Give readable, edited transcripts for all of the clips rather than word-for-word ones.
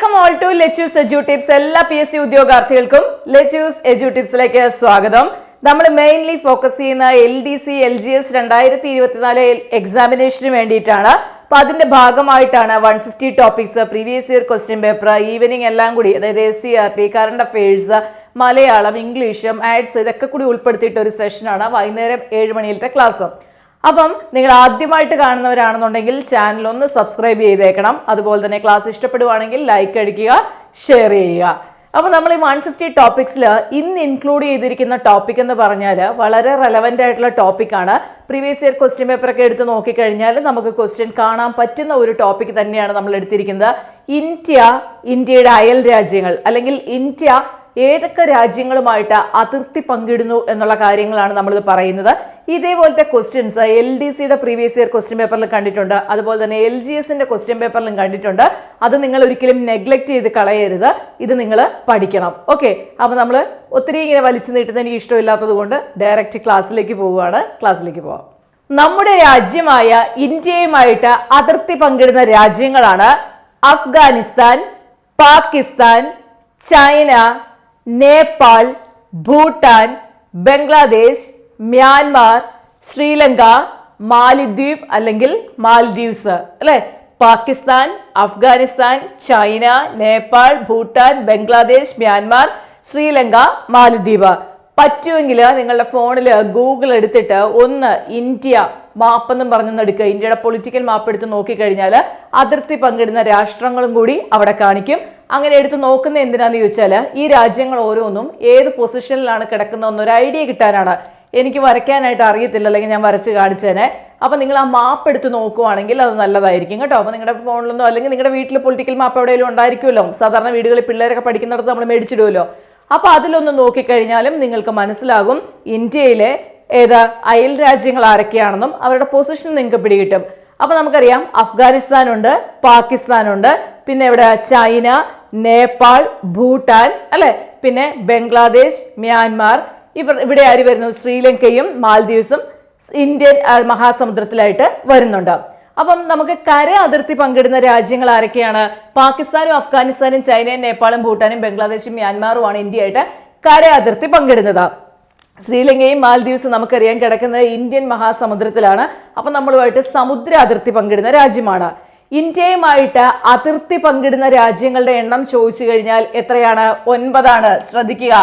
Welcome all to let us edu tips. എല്ലാ PSC ഉദ്യോഗാർത്ഥികൾക്കും let us edu ടിപ്സിലേക്ക് സ്വാഗതം. നമ്മൾ മെയിൻലി ഫോക്കസ് ചെയ്യുന്ന LDC LGS 2024 എക്സാമിനേഷന് വേണ്ടിയിട്ടാണ്. അപ്പൊ അതിന്റെ ഭാഗമായിട്ടാണ് 150 topics, previous year question paper, evening എല്ലാം കൂടി, അതായത് SCRT, കറണ്ട് അഫയേഴ്സ്, മലയാളം, ഇംഗ്ലീഷും ആഡ്സ്, ഇതൊക്കെ കൂടി ഉൾപ്പെടുത്തിയിട്ട ഒരു സെഷനാണ് വൈകുന്നേരം 7 മണിയിലത്തെ ക്ലാസ്. അപ്പം നിങ്ങൾ ആദ്യമായിട്ട് കാണുന്നവരാണെന്നുണ്ടെങ്കിൽ ചാനൽ ഒന്ന് സബ്സ്ക്രൈബ് ചെയ്തേക്കണം. അതുപോലെ തന്നെ ക്ലാസ് ഇഷ്ടപ്പെടുവാണെങ്കിൽ ലൈക്ക് അടിക്കുക, ഷെയർ ചെയ്യുക. അപ്പോൾ നമ്മൾ ഈ 150 ടോപ്പിക്സിൽ ഇന്ന് ഇൻക്ലൂഡ് ചെയ്തിരിക്കുന്ന ടോപ്പിക് എന്ന് പറഞ്ഞാൽ വളരെ റെലവൻ്റ് ആയിട്ടുള്ള ടോപ്പിക്കാണ്. പ്രീവിയസ് ഇയർ ക്വസ്റ്റ്യൻ പേപ്പറൊക്കെ എടുത്ത് നോക്കിക്കഴിഞ്ഞാൽ നമുക്ക് ക്വസ്റ്റ്യൻ കാണാൻ പറ്റുന്ന ഒരു ടോപ്പിക് തന്നെയാണ് നമ്മൾ എടുത്തിരിക്കുന്നത്. ഇന്ത്യയുടെ അയൽ രാജ്യങ്ങൾ, അല്ലെങ്കിൽ ഇന്ത്യ ഏതൊക്കെ രാജ്യങ്ങളുമായിട്ട് അതിർത്തി പങ്കിടുന്നു എന്നുള്ള കാര്യങ്ങളാണ് നമ്മളിത് പറയുന്നത്. ഇതേപോലത്തെ ക്വസ്റ്റ്യൻസ് LDCയുടെ പ്രീവിയസ് ഇയർ ക്വസ്റ്റ്യൻ പേപ്പറിൽ കണ്ടിട്ടുണ്ട്, അതുപോലെ തന്നെ LGSന്റെ ക്വസ്റ്റ്യൻ പേപ്പറിലും കണ്ടിട്ടുണ്ട്. അത് നിങ്ങൾ ഒരിക്കലും നെഗ്ലക്ട് ചെയ്ത് കളയരുത്, ഇത് നിങ്ങൾ പഠിക്കണം. ഓക്കെ, അപ്പോൾ നമ്മൾ ഒത്തിരി ഇങ്ങനെ വലിച്ചു നീട്ടുന്നത് എനിക്ക് ഇഷ്ടമില്ലാത്തത് കൊണ്ട് ഡയറക്റ്റ് ക്ലാസ്സിലേക്ക് പോവുകയാണ്. ക്ലാസ്സിലേക്ക് പോവാം. നമ്മുടെ രാജ്യമായ ഇന്ത്യയുമായിട്ട് അതിർത്തി പങ്കിടുന്ന രാജ്യങ്ങളാണ് അഫ്ഗാനിസ്ഥാൻ, പാകിസ്ഥാൻ, ചൈന, നേപ്പാൾ, ഭൂട്ടാൻ, ബംഗ്ലാദേശ്, മ്യാൻമാർ, ശ്രീലങ്ക, മാലിദ്വീപ് അല്ലെങ്കിൽ മാൽദീവ്സ്. അല്ലെ, പാകിസ്ഥാൻ, അഫ്ഗാനിസ്ഥാൻ, ചൈന, നേപ്പാൾ, ഭൂട്ടാൻ, ബംഗ്ലാദേശ്, മ്യാൻമാർ, ശ്രീലങ്ക, മാലിദ്വീപ്. പറ്റുമെങ്കിൽ നിങ്ങളുടെ ഫോണിൽ ഗൂഗിൾ എടുത്തിട്ട് ഒന്ന് ഇന്ത്യ മാപ്പ് എന്നും പറഞ്ഞൊന്ന് എടുക്കുക. ഇന്ത്യയുടെ പൊളിറ്റിക്കൽ മാപ്പ് എടുത്ത് നോക്കിക്കഴിഞ്ഞാൽ അതിർത്തി പങ്കിടുന്ന രാഷ്ട്രങ്ങളും കൂടി അവിടെ കാണിക്കും. അങ്ങനെ എടുത്ത് നോക്കുന്ന എന്തിനാന്ന് ചോദിച്ചാൽ ഈ രാജ്യങ്ങൾ ഓരോന്നും ഏത് പൊസിഷനിലാണ് കിടക്കുന്നതെന്നൊരു ഐഡിയ കിട്ടാനാണ്. എനിക്ക് വരയ്ക്കാനായിട്ട് അറിയത്തില്ല, അല്ലെങ്കിൽ ഞാൻ വരച്ച് കാണിച്ചേനെ. അപ്പം നിങ്ങൾ ആ മാപ്പ് എടുത്ത് നോക്കുവാണെങ്കിൽ അത് നല്ലതായിരിക്കും കേട്ടോ. അപ്പോൾ നിങ്ങളുടെ ഫോണിലൊന്നോ അല്ലെങ്കിൽ നിങ്ങളുടെ വീട്ടിൽ പൊളിറ്റിക്കൽ മാപ്പ് എവിടെയെങ്കിലും ഉണ്ടായിരിക്കുമല്ലോ. സാധാരണ വീടുകളിൽ പിള്ളേരൊക്കെ പഠിക്കുന്നിടത്ത് നമ്മൾ മേടിച്ചിടുമല്ലോ. അപ്പോൾ അതിലൊന്ന് നോക്കിക്കഴിഞ്ഞാലും നിങ്ങൾക്ക് മനസ്സിലാകും ഇന്ത്യയിലെ ഏത് അയൽ രാജ്യങ്ങൾ ആരൊക്കെയാണെന്നും അവരുടെ പൊസിഷൻ നിങ്ങൾക്ക് പിടികിട്ടും. അപ്പൊ നമുക്കറിയാം അഫ്ഗാനിസ്ഥാനുണ്ട്, പാകിസ്ഥാനുണ്ട്, പിന്നെ ഇവിടെ ചൈന, നേപ്പാൾ, ഭൂട്ടാൻ, അല്ലെ, പിന്നെ ബംഗ്ലാദേശ്, മ്യാൻമാർ. ഇവിടെ ആര് വരുന്നു? ശ്രീലങ്കയും മാൽദീവ്സും ഇന്ത്യൻ മഹാസമുദ്രത്തിലായിട്ട് വരുന്നുണ്ട്. അപ്പം നമുക്ക് കര അതിർത്തി പങ്കിടുന്ന രാജ്യങ്ങൾ ആരൊക്കെയാണ്? പാകിസ്ഥാനും അഫ്ഗാനിസ്ഥാനും ചൈനയും നേപ്പാളും ഭൂട്ടാനും ബംഗ്ലാദേശും മ്യാൻമാറുമാണ് ഇന്ത്യയായിട്ട് കര അതിർത്തി പങ്കിടുന്നത്. ശ്രീലങ്കയും മാൽദീവ്സും നമുക്കറിയാൻ കിടക്കുന്നത് ഇന്ത്യൻ മഹാസമുദ്രത്തിലാണ്. അപ്പൊ നമ്മളുമായിട്ട് സമുദ്ര അതിർത്തി പങ്കിടുന്ന രാജ്യമാണ്. ഇന്ത്യയുമായിട്ട് അതിർത്തി പങ്കിടുന്ന രാജ്യങ്ങളുടെ എണ്ണം ചോദിച്ചു കഴിഞ്ഞാൽ എത്രയാണ്? 9 ശ്രദ്ധിക്കുക.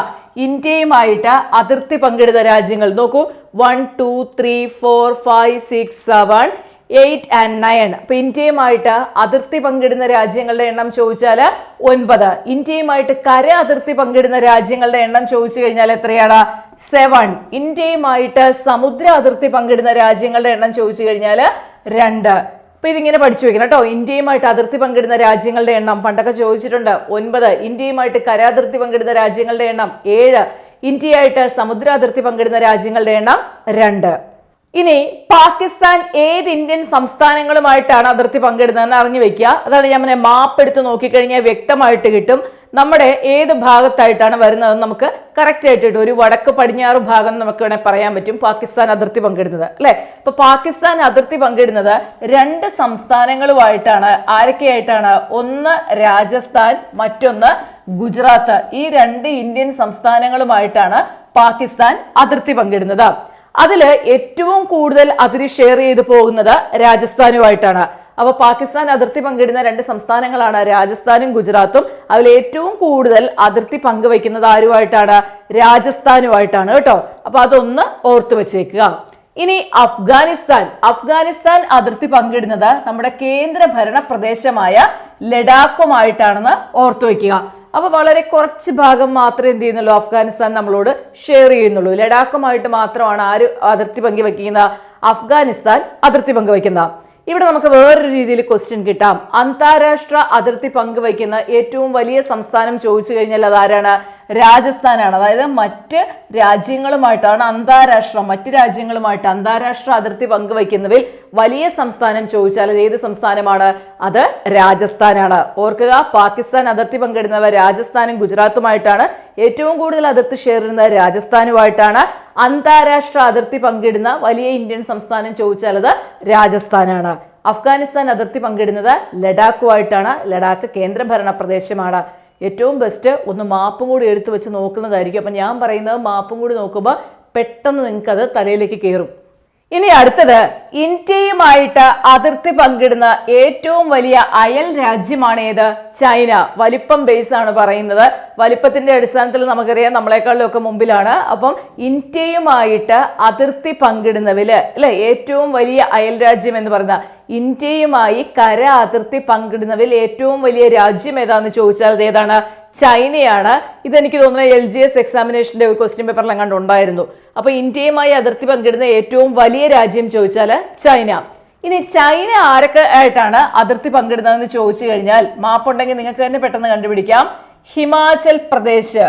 ഇന്ത്യയുമായിട്ട് അതിർത്തി പങ്കിടുന്ന രാജ്യങ്ങൾ നോക്കൂ, 1 2 3 4 5 6 7 8 and 9. അപ്പൊ ഇന്ത്യയുമായിട്ട് അതിർത്തി പങ്കിടുന്ന രാജ്യങ്ങളുടെ എണ്ണം ചോദിച്ചാൽ 9. ഇന്ത്യയുമായിട്ട് കര അതിർത്തി പങ്കിടുന്ന രാജ്യങ്ങളുടെ എണ്ണം ചോദിച്ചു കഴിഞ്ഞാൽ എത്രയാണ്? 7. ഇന്ത്യയുമായിട്ട് സമുദ്ര അതിർത്തി പങ്കിടുന്ന രാജ്യങ്ങളുടെ എണ്ണം ചോദിച്ചു കഴിഞ്ഞാൽ 2. അപ്പൊ ഇതിങ്ങനെ പഠിച്ചു വെക്കണം കേട്ടോ. ഇന്ത്യയുമായിട്ട് അതിർത്തി പങ്കിടുന്ന രാജ്യങ്ങളുടെ എണ്ണം പണ്ടൊക്കെ ചോദിച്ചിട്ടുണ്ട്, 9. ഇന്ത്യയുമായിട്ട് കര അതിർത്തി പങ്കിടുന്ന രാജ്യങ്ങളുടെ എണ്ണം 7. ഇന്ത്യയായിട്ട് സമുദ്ര അതിർത്തി പങ്കിടുന്ന രാജ്യങ്ങളുടെ എണ്ണം 2. ഇനി പാകിസ്ഥാൻ ഏത് ഇന്ത്യൻ സംസ്ഥാനങ്ങളുമായിട്ടാണ് അതിർത്തി പങ്കിടുന്നതെന്ന് അറിഞ്ഞു വെക്കുക. അതാണ് ഞാൻ മാപ്പ് എടുത്ത് നോക്കിക്കഴിഞ്ഞാൽ വ്യക്തമായിട്ട് കിട്ടും നമ്മുടെ ഏത് ഭാഗത്തായിട്ടാണ് വരുന്നതെന്ന് നമുക്ക് കറക്റ്റ് ആയിട്ട് കിട്ടും. ഒരു വടക്ക് പടിഞ്ഞാറ് ഭാഗം നമുക്ക് വേണേൽ പറയാൻ പറ്റും പാകിസ്ഥാൻ അതിർത്തി പങ്കിടുന്നത്, അല്ലെ. അപ്പൊ പാകിസ്ഥാൻ അതിർത്തി പങ്കിടുന്നത് 2 സംസ്ഥാനങ്ങളുമായിട്ടാണ്. ആരൊക്കെയായിട്ടാണ്? ഒന്ന് രാജസ്ഥാൻ, മറ്റൊന്ന് ഗുജറാത്ത്. ഈ 2 ഇന്ത്യൻ സംസ്ഥാനങ്ങളുമായിട്ടാണ് പാകിസ്ഥാൻ അതിർത്തി പങ്കിടുന്നത്. അതില് ഏറ്റവും കൂടുതൽ അതിര് ഷെയർ ചെയ്ത് പോകുന്നത് രാജസ്ഥാനുമായിട്ടാണ്. അപ്പൊ പാകിസ്ഥാൻ അതിർത്തി പങ്കിടുന്ന 2 സംസ്ഥാനങ്ങളാണ് രാജസ്ഥാനും ഗുജറാത്തും. അതിൽ ഏറ്റവും കൂടുതൽ അതിർത്തി പങ്കുവയ്ക്കുന്നത് ആരുമായിട്ടാണ്? രാജസ്ഥാനുമായിട്ടാണ് കേട്ടോ. അപ്പൊ അതൊന്ന് ഓർത്തു വെച്ചേക്കുക. ഇനി അഫ്ഗാനിസ്ഥാൻ അതിർത്തി പങ്കിടുന്നത് നമ്മുടെ കേന്ദ്ര ഭരണ പ്രദേശമായ ലഡാക്കുമായിട്ടാണെന്ന് ഓർത്തു വെക്കുക. അപ്പൊ വളരെ കുറച്ച് ഭാഗം മാത്രമേ എന്ത് ചെയ്യുന്നുള്ളൂ? അഫ്ഗാനിസ്ഥാൻ നമ്മളോട് ഷെയർ ചെയ്യുന്നുള്ളൂ. ലഡാക്കുമായിട്ട് മാത്രമാണ് ആര് അതിർത്തി പങ്കുവെക്കുന്ന? അഫ്ഗാനിസ്ഥാൻ അതിർത്തി പങ്കുവെക്കുന്ന. ഇവിടെ നമുക്ക് വേറൊരു രീതിയിൽ ക്വസ്റ്റ്യൻ കിട്ടാം. അന്താരാഷ്ട്ര അതിർത്തി പങ്കുവയ്ക്കുന്ന ഏറ്റവും വലിയ സംസ്ഥാനം ചോദിച്ചു കഴിഞ്ഞാൽ അതാരാണ്? രാജസ്ഥാനാണ്. അതായത് മറ്റ് രാജ്യങ്ങളുമായിട്ടാണ് മറ്റ് രാജ്യങ്ങളുമായിട്ട് അന്താരാഷ്ട്ര അതിർത്തി പങ്കുവയ്ക്കുന്നതിൽ വലിയ സംസ്ഥാനം ചോദിച്ചാൽ ഏത് സംസ്ഥാനമാണ്? അത് രാജസ്ഥാനാണ്. ഓർക്കുക, പാകിസ്ഥാൻ അതിർത്തി പങ്കിടുന്നവർ രാജസ്ഥാനും ഗുജറാത്തുമായിട്ടാണ്. ഏറ്റവും കൂടുതൽ അതിർത്തി ഷെയർ ചെയ്യുന്നത് രാജസ്ഥാനുമായിട്ടാണ്. അന്താരാഷ്ട്ര അതിർത്തി പങ്കിടുന്ന വലിയ ഇന്ത്യൻ സംസ്ഥാനം ചോദിച്ചാൽ അത് രാജസ്ഥാനാണ്. അഫ്ഗാനിസ്ഥാൻ അതിർത്തി പങ്കിടുന്നത് ലഡാക്കുമായിട്ടാണ്. ലഡാക്ക് കേന്ദ്രഭരണ പ്രദേശമാണ്. ഏറ്റവും ബെസ്റ്റ് ഒന്ന് മാപ്പും കൂടി എടുത്തു വെച്ച് നോക്കുന്നതായിരിക്കും. അപ്പം ഞാൻ പറയുന്നത് മാപ്പും കൂടി നോക്കുമ്പോൾ പെട്ടെന്ന് നിങ്ങൾക്ക് അത് തലയിലേക്ക് കയറും. ഇനി അടുത്തത്, ഇന്ത്യയുമായിട്ട് അതിർത്തി പങ്കിടുന്ന ഏറ്റവും വലിയ അയൽ രാജ്യമാണ് ഏത്? ചൈന. വലിപ്പം ബേസ് ആണ് പറയുന്നത്. വലിപ്പത്തിന്റെ അടിസ്ഥാനത്തിൽ നമുക്കറിയാം നമ്മളെക്കാളിലൊക്കെ മുമ്പിലാണ്. അപ്പം ഇന്ത്യയുമായിട്ട് അതിർത്തി പങ്കിടുന്നതില് അല്ലെ ഏറ്റവും വലിയ അയൽ രാജ്യം എന്ന് പറഞ്ഞ ഇന്ത്യയുമായി കര അതിർത്തി പങ്കിടുന്നതിൽ ഏറ്റവും വലിയ രാജ്യം ഏതാന്ന് ചോദിച്ചാൽ അത് ഏതാണ്? ചൈനയാണ്. ഇതെനിക്ക് തോന്നുന്നത് LGS എക്സാമിനേഷന്റെ ഒരു ക്വസ്റ്റ്യൻ പേപ്പറിൽ അങ്ങാണ്ട് ഉണ്ടായിരുന്നു. അപ്പൊ ഇന്ത്യയുമായി അതിർത്തി പങ്കിടുന്ന ഏറ്റവും വലിയ രാജ്യം ചോദിച്ചാൽ ചൈന. ഇനി ചൈന ആരൊക്കെ ആയിട്ടാണ് അതിർത്തി പങ്കിടുന്നതെന്ന് ചോദിച്ചു കഴിഞ്ഞാൽ മാപ്പുണ്ടെങ്കിൽ നിങ്ങൾക്ക് തന്നെ പെട്ടെന്ന് കണ്ടുപിടിക്കാം. ഹിമാചൽ പ്രദേശ്,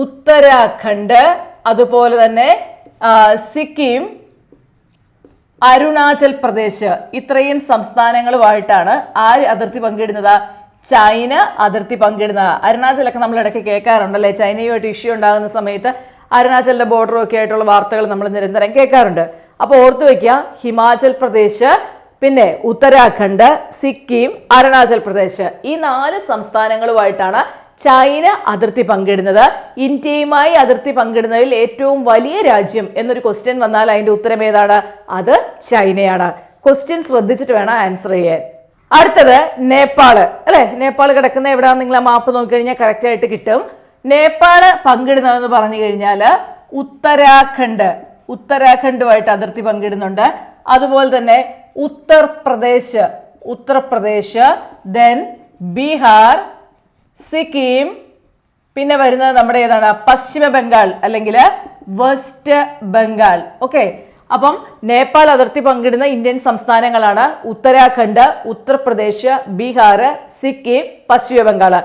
ഉത്തരാഖണ്ഡ്, അതുപോലെ തന്നെ സിക്കിം, അരുണാചൽ പ്രദേശ്, ഇത്രയും സംസ്ഥാനങ്ങളുമായിട്ടാണ് ആര് അതിർത്തി പങ്കിടുന്നത്? ചൈന അതിർത്തി പങ്കിടുന്നത്. അരുണാചലൊക്കെ നമ്മൾ ഇടയ്ക്ക് കേൾക്കാറുണ്ടല്ലേ, ചൈനയുമായിട്ട് ഇഷ്യൂ ഉണ്ടാകുന്ന സമയത്ത് അരുണാചലിന്റെ ബോർഡറും ഒക്കെ ആയിട്ടുള്ള വാർത്തകൾ നമ്മൾ നിരന്തരം കേൾക്കാറുണ്ട്. അപ്പോൾ ഓർത്തു വെക്കുക, ഹിമാചൽ പ്രദേശ്, പിന്നെ ഉത്തരാഖണ്ഡ്, സിക്കിം, അരുണാചൽ പ്രദേശ്, ഈ 4 സംസ്ഥാനങ്ങളുമായിട്ടാണ് ചൈന അതിർത്തി പങ്കിടുന്നത്. ഇന്ത്യയുമായി അതിർത്തി പങ്കിടുന്നതിൽ ഏറ്റവും വലിയ രാജ്യം എന്നൊരു ക്വസ്റ്റ്യൻ വന്നാൽ അതിന്റെ ഉത്തരം ഏതാണ്? അത് ചൈനയാണ്. ക്വസ്റ്റ്യൻ ശ്രദ്ധിച്ചിട്ട് വേണം ആൻസർ ചെയ്യാൻ. അടുത്തത് നേപ്പാള് അല്ലെ. നേപ്പാൾ കിടക്കുന്ന എവിടെയാണെന്ന് നിങ്ങൾ ആ മാപ്പ് നോക്കിക്കഴിഞ്ഞാൽ കറക്റ്റ് ആയിട്ട് കിട്ടും. നേപ്പാള് പങ്കിടുന്നതെന്ന് പറഞ്ഞു കഴിഞ്ഞാൽ ഉത്തരാഖണ്ഡുമായിട്ട് അതിർത്തി പങ്കിടുന്നുണ്ട്. അതുപോലെ തന്നെ ഉത്തർപ്രദേശ്, ദെൻ ബീഹാർ, സിക്കിം, പിന്നെ വരുന്നത് നമ്മുടെ ഏതാണ്? പശ്ചിമ ബംഗാൾ അല്ലെങ്കിൽ വെസ്റ്റ് ബംഗാൾ. ഓക്കെ, അപ്പം നേപ്പാൾ അതിർത്തി പങ്കിടുന്ന ഇന്ത്യൻ സംസ്ഥാനങ്ങളാണ് ഉത്തരാഖണ്ഡ്, ഉത്തർപ്രദേശ്, ബീഹാർ, സിക്കിം, പശ്ചിമ ബംഗാൾ.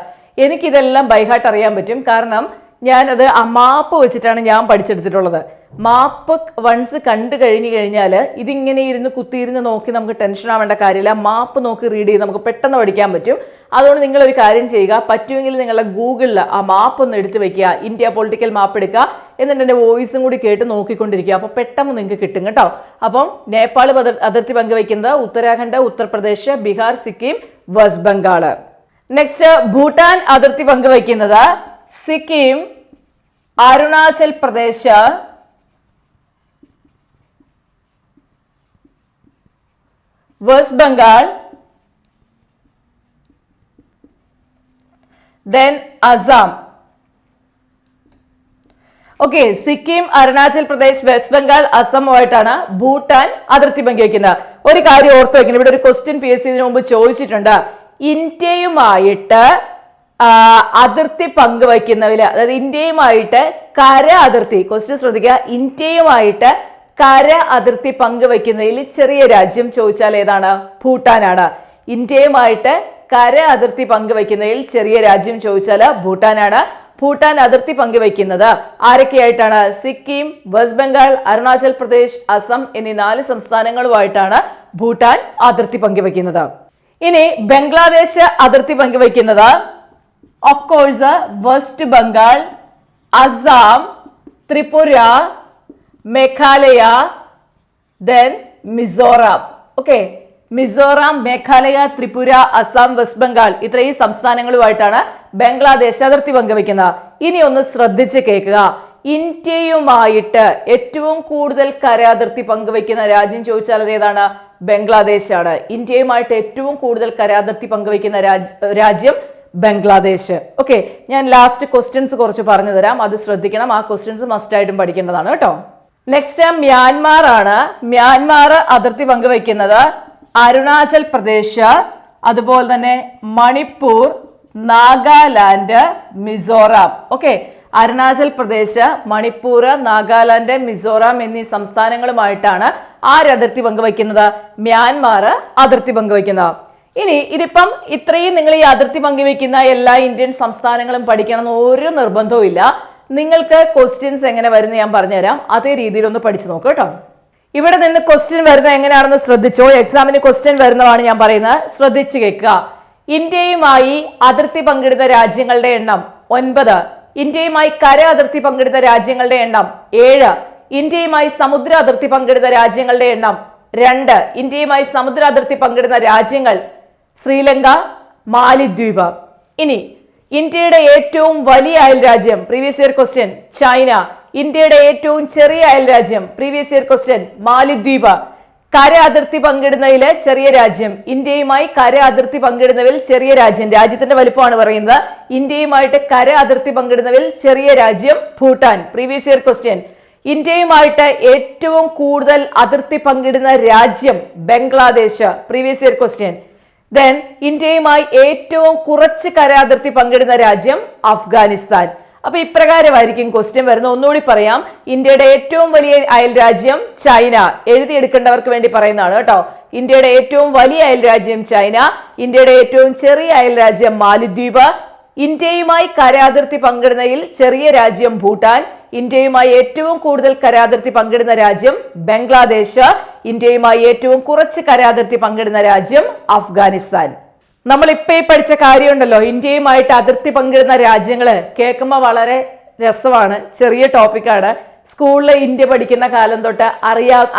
എനിക്കിതെല്ലാം ബൈഹാർട്ട് അറിയാൻ പറ്റും. കാരണം ഞാനത് ആ മാപ്പ് വെച്ചിട്ടാണ് ഞാൻ പഠിച്ചെടുത്തിട്ടുള്ളത്. മാപ്പ് വൺസ് കണ്ടു കഴിഞ്ഞാൽ ഇതിങ്ങനെ കുത്തിയിരുന്ന് നോക്കി നമുക്ക് ടെൻഷൻ ആവേണ്ട കാര്യമില്ല. മാപ്പ് നോക്കി റീഡ് ചെയ്ത് നമുക്ക് പെട്ടെന്ന് പഠിക്കാൻ പറ്റും. അതുകൊണ്ട് നിങ്ങളൊരു കാര്യം ചെയ്യുക, പറ്റുമെങ്കിൽ നിങ്ങളുടെ ഗൂഗിളിൽ ആ മാപ്പ് ഒന്ന് എടുത്ത് വെക്കുക, ഇന്ത്യ പൊളിറ്റിക്കൽ മാപ്പ് എടുക്കുക, എന്നിട്ട് എൻ്റെ വോയിസും കൂടി കേട്ട് നോക്കിക്കൊണ്ടിരിക്കുക. അപ്പോൾ പെട്ടെന്ന് നിങ്ങൾക്ക് കിട്ടും കേട്ടോ. അപ്പം നേപ്പാൾ അതിർത്തി പങ്കുവയ്ക്കുന്നത് ഉത്തരാഖണ്ഡ്, ഉത്തർപ്രദേശ്, ബീഹാർ, സിക്കിം, വെസ്റ്റ് ബംഗാൾ. നെക്സ്റ്റ് ഭൂട്ടാൻ അതിർത്തി പങ്കുവയ്ക്കുന്നത് Sikkim, Arunachal Pradesh, West Bengal, then Assam. Okay, Sikkim, Arunachal Pradesh, West Bengal, അസമുമായിട്ടാണ് ഭൂട്ടാൻ അതിർത്തി പങ്കുവയ്ക്കുന്നത്. ഒരു കാര്യം ഓർത്ത് വെക്കണം, ഇവിടെ ഒരു ക്വസ്റ്റ്യൻ PSC ഇതിനു മുമ്പ് ചോദിച്ചിട്ടുണ്ട്. ഇന്ത്യയുമായിട്ട് അതിർത്തി പങ്കുവയ്ക്കുന്നതിൽ, അതായത് ഇന്ത്യയുമായിട്ട് കര അതിർത്തി, ക്വസ്റ്റ്യൻ ശ്രദ്ധിക്കുക, ഇന്ത്യയുമായിട്ട് കര അതിർത്തി പങ്കുവയ്ക്കുന്നതിൽ ചെറിയ രാജ്യം ചോദിച്ചാൽ ഏതാണ്? ഭൂട്ടാനാണ്. ഇന്ത്യയുമായിട്ട് കര അതിർത്തി പങ്കുവയ്ക്കുന്നതിൽ ചെറിയ രാജ്യം ചോദിച്ചാൽ ഭൂട്ടാനാണ്. ഭൂട്ടാൻ അതിർത്തി പങ്കുവയ്ക്കുന്നത് ആരൊക്കെയായിട്ടാണ്? സിക്കിം, വെസ്റ്റ് ബംഗാൾ, അരുണാചൽ പ്രദേശ്, അസം എന്നീ 4 സംസ്ഥാനങ്ങളുമായിട്ടാണ് ഭൂട്ടാൻ അതിർത്തി പങ്കുവയ്ക്കുന്നത്. ഇനി ബംഗ്ലാദേശ് അതിർത്തി പങ്കുവയ്ക്കുന്നത് of course west Bengal, Assam, Tripura, Meghalaya, then Mizoram. Okay, Mizoram, Meghalaya, Tripura, Assam, west Bengal ഇത്രയും സംസ്ഥാനങ്ങളുമായിട്ടാണ് ബംഗ്ലാദേശ് അതിർത്തി പങ്കുവയ്ക്കുന്നത്. ഇനി ഒന്ന് ശ്രദ്ധിച്ച് കേൾക്കുക, ഇന്ത്യയുമായിട്ട് ഏറ്റവും കൂടുതൽ കര അതിർത്തി പങ്കുവയ്ക്കുന്ന രാജ്യം ചോദിച്ചാൽ അത് ഏതാണ്? ബംഗ്ലാദേശാണ്. ഇന്ത്യയുമായിട്ട് ഏറ്റവും കൂടുതൽ കര അതിർത്തി പങ്കുവയ്ക്കുന്ന രാജ്യം ബംഗ്ലാദേശ്. ഓക്കെ, ഞാൻ ലാസ്റ്റ് ക്വസ്റ്റ്യൻസ് കുറച്ച് പറഞ്ഞു തരാം, അത് ശ്രദ്ധിക്കണം. ആ ക്വസ്റ്റ്യൻസ് മസ്റ്റ് ആയിട്ടും പഠിക്കേണ്ടതാണ് കേട്ടോ. നെക്സ്റ്റ് മ്യാൻമാർ ആണ്. മ്യാൻമാർ അതിർത്തി പങ്കുവയ്ക്കുന്നത് അരുണാചൽ പ്രദേശ്, അതുപോലെ തന്നെ മണിപ്പൂർ, നാഗാലാൻഡ്, മിസോറാം. ഓക്കെ, അരുണാചൽ പ്രദേശ്, മണിപ്പൂർ, നാഗാലാൻഡ്, മിസോറാം എന്നീ സംസ്ഥാനങ്ങളുമായിട്ടാണ് അതിർത്തി പങ്കുവയ്ക്കുന്നത്? മ്യാൻമാർ അതിർത്തി പങ്കുവയ്ക്കുന്നത്. ഇനി ഇതിപ്പം ഇത്രയും നിങ്ങൾ ഈ അതിർത്തി പങ്കുവയ്ക്കുന്ന എല്ലാ ഇന്ത്യൻ സംസ്ഥാനങ്ങളും പഠിക്കണം എന്ന് ഒരു നിർബന്ധവും ഇല്ല. നിങ്ങൾക്ക് ക്വസ്റ്റ്യൻസ് എങ്ങനെ വരുന്ന ഞാൻ പറഞ്ഞുതരാം, അതേ രീതിയിൽ ഒന്ന് പഠിച്ചു നോക്കൂ കേട്ടോ. ഇവിടെ നിന്ന് ക്വസ്റ്റ്യൻ വരുന്നത് എങ്ങനെയാണെന്ന് ശ്രദ്ധിച്ചോ. എക്സാമിന് ക്വസ്റ്റ്യൻ വരുന്നതാണ് ഞാൻ പറയുന്നത്, ശ്രദ്ധിച്ചു കേൾക്കുക. ഇന്ത്യയുമായി അതിർത്തി പങ്കിടുന്ന രാജ്യങ്ങളുടെ എണ്ണം 9. ഇന്ത്യയുമായി കര അതിർത്തി പങ്കിടുന്ന രാജ്യങ്ങളുടെ എണ്ണം 7. ഇന്ത്യയുമായി സമുദ്ര അതിർത്തി പങ്കിടുന്ന രാജ്യങ്ങളുടെ എണ്ണം 2 ഇന്ത്യയുമായി സമുദ്ര അതിർത്തി പങ്കിടുന്ന രാജ്യങ്ങൾ ശ്രീലങ്ക, മാലിദ്വീപ്. ഇനി ഇന്ത്യയുടെ ഏറ്റവും വലിയ അയൽ രാജ്യം, പ്രീവിയസ് ഇയർ ക്വസ്റ്റ്യൻ, ചൈന. ഇന്ത്യയുടെ ഏറ്റവും ചെറിയ അയൽ രാജ്യം, പ്രീവിയസ് ഇയർ ക്വസ്റ്റ്യൻ, മാലിദ്വീപ്. കര അതിർത്തി പങ്കിടുന്നതിൽ ചെറിയ രാജ്യം, ഇന്ത്യയുമായി കര അതിർത്തി പങ്കിടുന്നതിൽ ചെറിയ രാജ്യം, രാജ്യത്തിന്റെ വലുപ്പമാണ് പറയുന്നത്. ഇന്ത്യയുമായിട്ട് കര അതിർത്തി പങ്കിടുന്നതിൽ ചെറിയ രാജ്യം ഭൂട്ടാൻ, പ്രീവിയസ് ഇയർ ക്വസ്റ്റ്യൻ. ഇന്ത്യയുമായിട്ട് ഏറ്റവും കൂടുതൽ അതിർത്തി പങ്കിടുന്ന രാജ്യം Bangladesh, previous year question. Then ഇന്ത്യയുമായി ഏറ്റവും കുറച്ച് കര അതിർത്തി പങ്കിടുന്ന രാജ്യം അഫ്ഗാനിസ്ഥാൻ. അപ്പൊ ഇപ്രകാരമായിരിക്കും ക്വസ്റ്റ്യൻ വരുന്നത്. ഒന്നുകൂടി പറയാം. ഇന്ത്യയുടെ ഏറ്റവും വലിയ അയൽ രാജ്യം ചൈന, എഴുതിയെടുക്കേണ്ടവർക്ക് വേണ്ടി പറയുന്നതാണ് കേട്ടോ. ഇന്ത്യയുടെ ഏറ്റവും വലിയ അയൽ രാജ്യം ചൈന, ഇന്ത്യയുടെ ഏറ്റവും ചെറിയ അയൽ രാജ്യം മാലിദ്വീപ്, ഇന്ത്യയുമായി കരാതിർത്തി പങ്കിടുന്നതിൽ ചെറിയ രാജ്യം ഭൂട്ടാൻ, ഇന്ത്യയുമായി ഏറ്റവും കൂടുതൽ കരാതിർത്തി പങ്കിടുന്ന രാജ്യം ബംഗ്ലാദേശ്, ഇന്ത്യയുമായി ഏറ്റവും കുറച്ച് കരാതിർത്തി പങ്കിടുന്ന രാജ്യം അഫ്ഗാനിസ്ഥാൻ. നമ്മൾ ഇപ്പൊ ഈ പഠിച്ച കാര്യമുണ്ടല്ലോ, ഇന്ത്യയുമായിട്ട് അതിർത്തി പങ്കിടുന്ന രാജ്യങ്ങള് കേൾക്കുമ്പോൾ വളരെ രസമാണ്, ചെറിയ ടോപ്പിക്കാണ്. സ്കൂളിൽ ഇന്ത്യ പഠിക്കുന്ന കാലം തൊട്ട്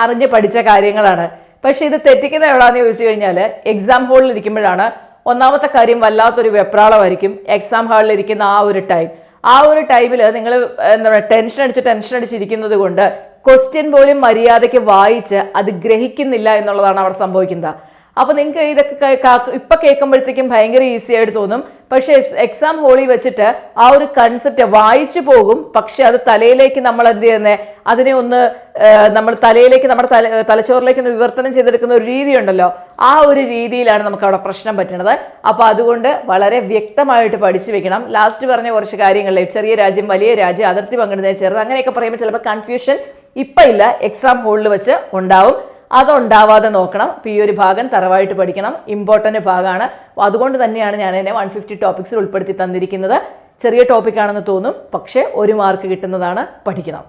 അറിഞ്ഞ് പഠിച്ച കാര്യങ്ങളാണ്. പക്ഷെ ഇത് തെറ്റിക്കുന്ന എവിടാന്ന് ചോദിച്ചു കഴിഞ്ഞാൽ എക്സാം ഹാളിൽ ഇരിക്കുമ്പോഴാണ്. ഒന്നാമത്തെ കാര്യം വല്ലാത്തൊരു വെപ്രാളമായിരിക്കും എക്സാം ഹാളിൽ ഇരിക്കുന്ന ആ ഒരു ടൈം. ആ ഒരു ടൈമിൽ നിങ്ങൾ എന്താ പറയുക ടെൻഷൻ അടിച്ചിരിക്കുന്നത് കൊണ്ട് ക്വസ്റ്റ്യൻ പോലും മര്യാദയ്ക്ക് വായിച്ച് അത് ഗ്രഹിക്കുന്നില്ല എന്നുള്ളതാണ് അവിടെ സംഭവിക്കുന്നത്. അപ്പൊ നിങ്ങൾക്ക് ഇതൊക്കെ ഇപ്പൊ കേൾക്കുമ്പോഴത്തേക്കും ഭയങ്കര ഈസി ആയിട്ട് തോന്നും. പക്ഷെ എക്സാം ഹോളിൽ വെച്ചിട്ട് ആ ഒരു കൺസെപ്റ്റ് വായിച്ചു പോകും. പക്ഷെ അത് തലയിലേക്ക് നമ്മൾ എന്ത് ചെയ്യുന്നത്, അതിനെ ഒന്ന് നമ്മൾ തലയിലേക്ക് നമ്മുടെ തലച്ചോറിലേക്ക് ഒന്ന് വിവർത്തനം ചെയ്തെടുക്കുന്ന ഒരു രീതി ഉണ്ടല്ലോ, ആ ഒരു രീതിയിലാണ് നമുക്ക് അവിടെ പ്രശ്നം പറ്റുന്നത്. അപ്പൊ അതുകൊണ്ട് വളരെ വ്യക്തമായിട്ട് പഠിച്ചു വെക്കണം. ലാസ്റ്റ് പറഞ്ഞ കുറച്ച് കാര്യങ്ങളിലെ ചെറിയ രാജ്യം, വലിയ രാജ്യം, അതിർത്തി പങ്കിടുന്നത് ചെറുത്, അങ്ങനെയൊക്കെ പറയുമ്പോൾ ചിലപ്പോൾ കൺഫ്യൂഷൻ ഇപ്പൊ ഇല്ല, എക്സാം ഹോളിൽ വെച്ച് ഉണ്ടാവും. അതുണ്ടാവാതെ നോക്കണം. അപ്പോൾ ഈ ഒരു ഭാഗം തറവായിട്ട് പഠിക്കണം, ഇമ്പോർട്ടൻ്റ് ഭാഗമാണ്. അതുകൊണ്ട് തന്നെയാണ് ഞാൻ എന്നെ 150 ടോപ്പിക്സിൽ ഉൾപ്പെടുത്തി തന്നിരിക്കുന്നത്. ചെറിയ ടോപ്പിക്കാണെന്ന് തോന്നും, പക്ഷേ 1 മാർക്ക് കിട്ടുന്നതാണ്, പഠിക്കണം.